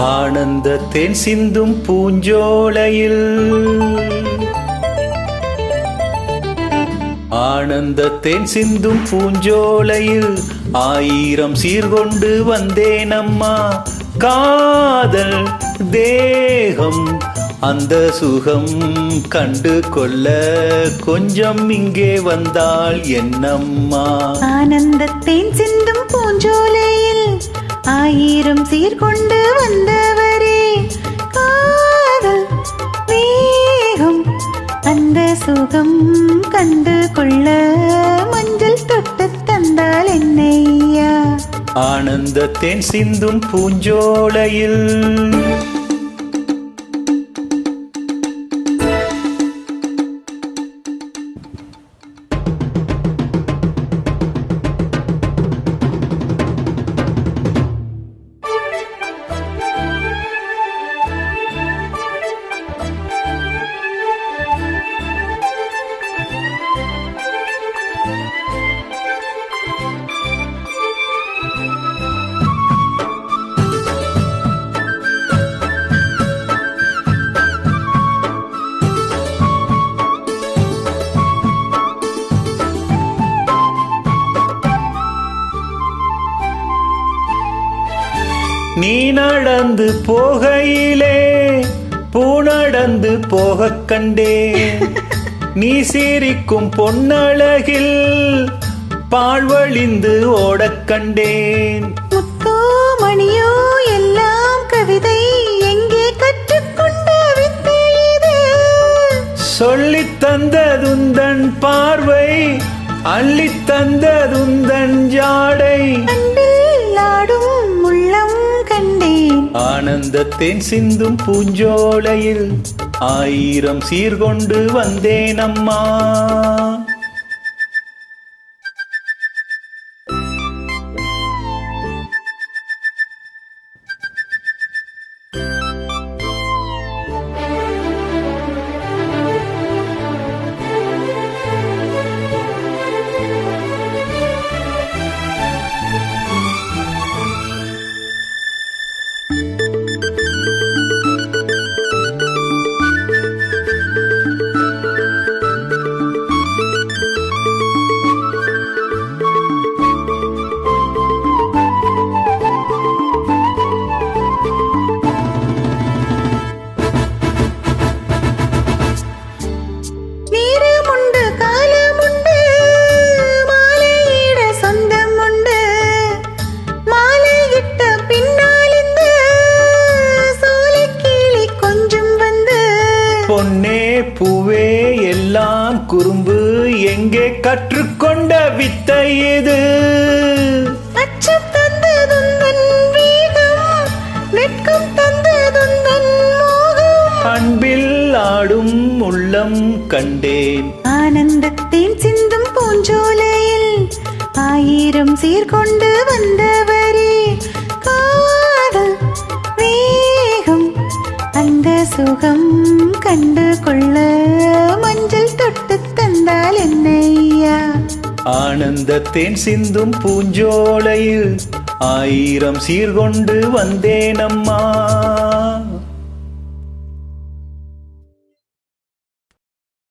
ஆனந்த தேன் சிந்தும் பூஞ்சோலையில் ஆனந்த தேன் சிந்தும் பூஞ்சோலையில் ஆயிரம் சீர்கொண்டு வந்தேனம்மா. காதல் தேகம் அந்த சுகம் கண்டு கொள்ள கொஞ்சம் இங்கே வந்தால் என்னம்மா. ஆனந்த தேன் சிந்தும் பூஞ்சோலையில் ஆயிரம் சீர்கொண்டு வந்தவரே, காதல் வேகம் அந்த சுகம் கண்டு கொள்ள மஞ்சள் தொட்டு தந்தால் என்னையா. ஆனந்த தேன் சிந்தும் பூஞ்சோலையில் நீ நடந்து போகையிலே பூ நடந்து போக கண்டே. நீ சிரிக்கும் பொன்னழகில் பால்வழிந்து ஓடக் கண்டேன். முத்தோ மணியோ எல்லாம் கவிதை எங்கே கற்றுக்கொண்ட வித்தை இது. சொல்லித் தந்ததுந்தன் பார்வை அள்ளித் தந்ததுந்தன் ஜாடை. ஆடும் உள்ளம் கண்டேன். ஆனந்த தேன் சிந்தும் பூஞ்சோலையில் ஆயிரம் சீர்கொண்டு வந்தேனம்மா. பொன்னே பூவே எல்லாம் குறும்பு எங்கே கற்றுக்கொண்ட வித்தை இது. அச்சம் தந்ததுந்தன் வேகம், வெட்கம் தந்ததுந்தன் மோகம். அன்பில் ஆடும் உள்ளம் கண்டேன். ஆனந்தத்தின் சிந்தும் பூஞ்சோலையில் ஆயிரம் சீர்கொண்டு வந்தவரே, காதல் வேகம் அந்த சுகம் கண்டு கொள்ள மஞ்சள் தொட்டு தந்தால் என்னையா. ஆனந்த தேன் சிந்தும் பூஞ்சோலையில் ஆயிரம் சீர்கொண்டு வந்தேனம்மா.